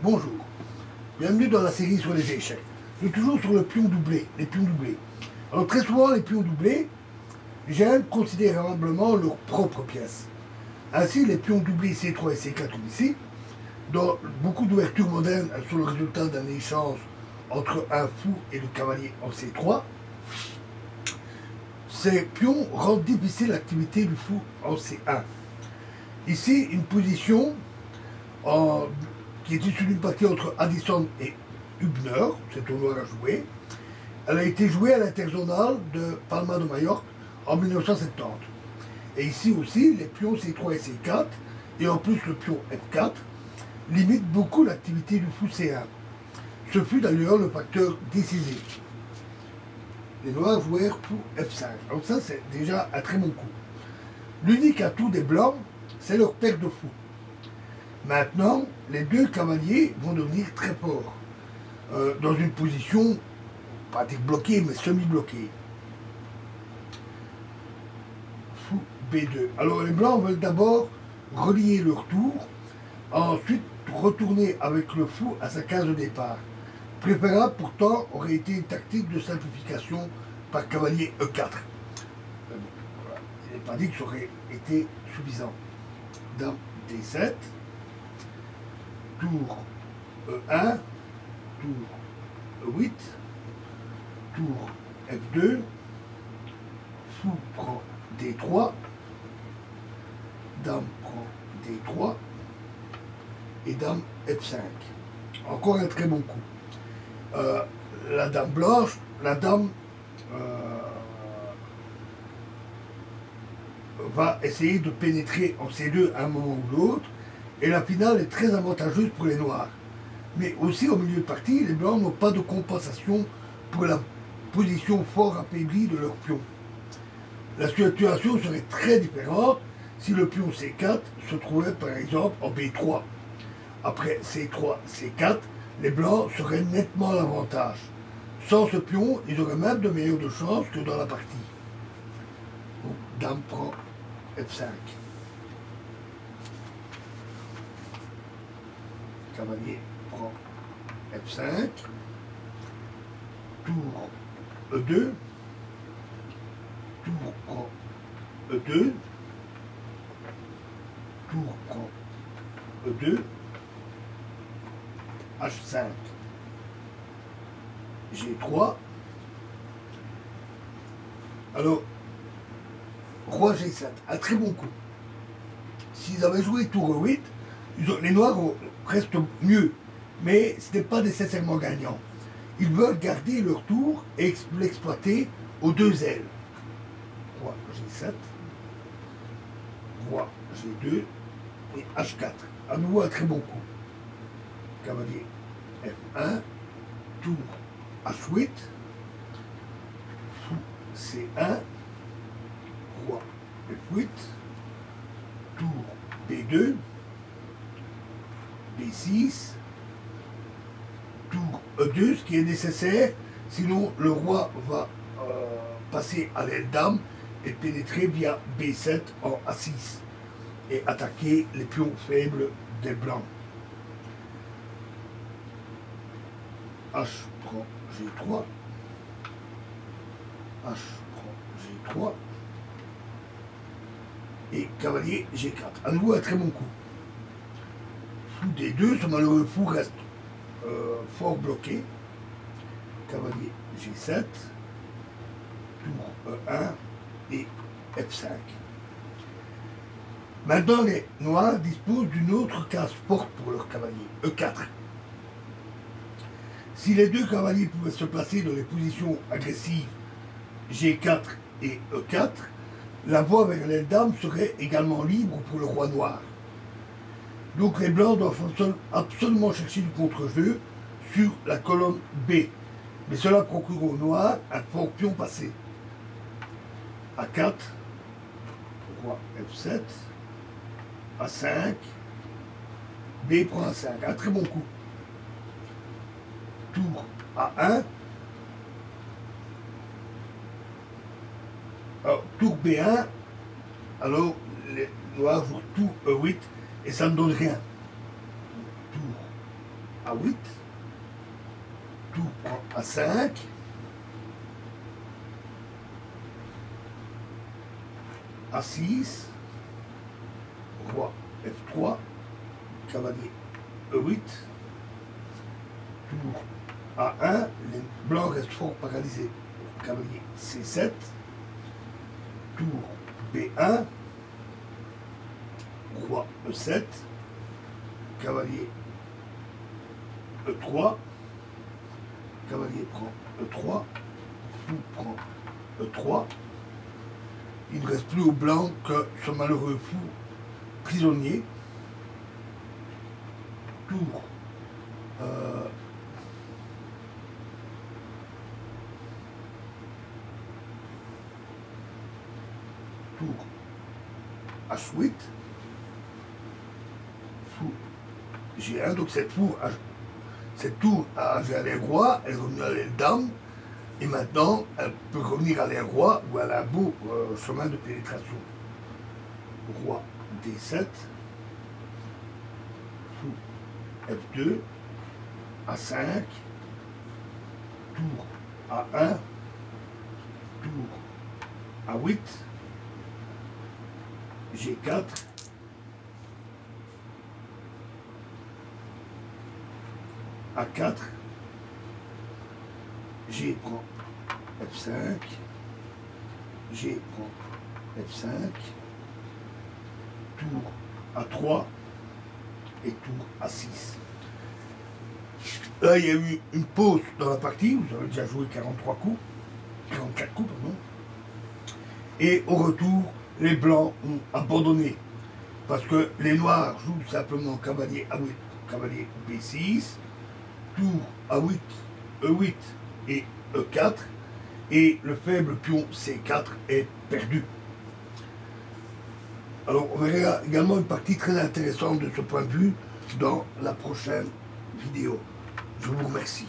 Bonjour, bienvenue dans la série sur les échecs. Nous toujours sur le pion doublé, les pions doublés. Alors très souvent les pions doublés gênent considérablement leur propre pièce. Ainsi les pions doublés C3 et C4 comme ici, dans beaucoup d'ouvertures modernes sont le résultat d'un échange entre un fou et le cavalier en C3. Ces pions rendent difficile l'activité du fou en C1. Ici, une position qui est issue d'une partie entre Addison et Hübner, c'est au noir à jouer. Elle a été jouée à l'interzonal de Palma de Majorque en 1970. Et ici aussi, les pions C3 et C4, et en plus le pion F4, limitent beaucoup l'activité du fou C1. Ce fut d'ailleurs le facteur décisif. Les noirs jouèrent pour F5. Donc ça, c'est déjà un très bon coup. L'unique atout des blancs, c'est leur paire de fou. Maintenant, les deux cavaliers vont devenir très forts, dans une position, pas bloquée, mais semi-bloquée. Fou B2. Alors les blancs veulent d'abord relier leur tour, ensuite retourner avec le fou à sa case de départ. Préférable pourtant aurait été une tactique de simplification par cavalier E4. Il n'est pas dit que ça aurait été suffisant. Dame D7, tour E1, tour E8, tour F2, fou prend D3, dame prend D3 et dame F5. Encore un très bon coup. La dame blanche, la dame va essayer de pénétrer en C2 à un moment ou l'autre, et la finale est très avantageuse pour les noirs. Mais aussi au milieu de partie, les blancs n'ont pas de compensation pour la position fort affaiblie de leur pion. La situation serait très différente si le pion C4 se trouvait par exemple en B3. Après C3, C4, les blancs seraient nettement à l'avantage. Sans ce pion, ils auraient même de meilleures chances que dans la partie. Donc, dame prend F5. Cavalier prend F5. Tour E2. Tour prend E2. Tour prend E2. H5, G3. Alors, roi G7, un très bon coup. S'ils avaient joué tour E8, les noirs restent mieux, mais ce n'est pas nécessairement gagnant. Ils veulent garder leur tour et l'exploiter aux deux ailes. Roi G7, roi G2 et H4. À nouveau un très bon coup. Cavalier F1, tour H8, fou C1, roi F8, tour B2, B6, tour E2, ce qui est nécessaire, sinon le roi va passer à l'aile dame et pénétrer via B7 en A6 et attaquer les pions faibles des blancs. H prend G3, H prend G3, et cavalier G4. À nouveau un très bon coup. Fou D2, ce malheureux fou reste fort bloqué. Cavalier G7, tour E1 et F5. Maintenant, les noirs disposent d'une autre case forte pour leur cavalier, E4. Si les deux cavaliers pouvaient se placer dans les positions agressives G4 et E4, la voie vers l'aile dame serait également libre pour le roi noir. Donc les blancs doivent absolument chercher du contre-jeu sur la colonne B. Mais cela procure aux noirs un fort pion passé. A4, roi F7, A5, B prend A5, un très bon coup. Tour A1, alors tour B1, alors les noirs jouent tour E8 et ça ne donne rien. Tour A8, tour prend A5, A6, roi F3, cavalier E8, tour A1, les blancs restent fort paralysés, cavalier C7, tour B1, roi E7, cavalier E3, cavalier prend E3, fou prend E3. Il ne reste plus au blanc que ce malheureux fou prisonnier. Tour tour H8, fou G1, donc cette tour a l'aile roi, elle est revenue à l'aile dame, et maintenant elle peut revenir à l'aile roi ou à la beau chemin de pénétration. Roi D7, fou F2, A5, tour A1, tour A8, G4, A4, G prend F5, G prend F5, tour A3 et tour A6. Là, il y a eu une pause dans la partie, vous avez déjà joué 44 coups, pardon. Et au retour, les blancs ont abandonné. Parce que les noirs jouent simplement cavalier A8, cavalier B6, tour A8, E8 et E4, et le faible pion C4 est perdu. Alors on verra également une partie très intéressante de ce point de vue dans la prochaine vidéo. Je vous remercie.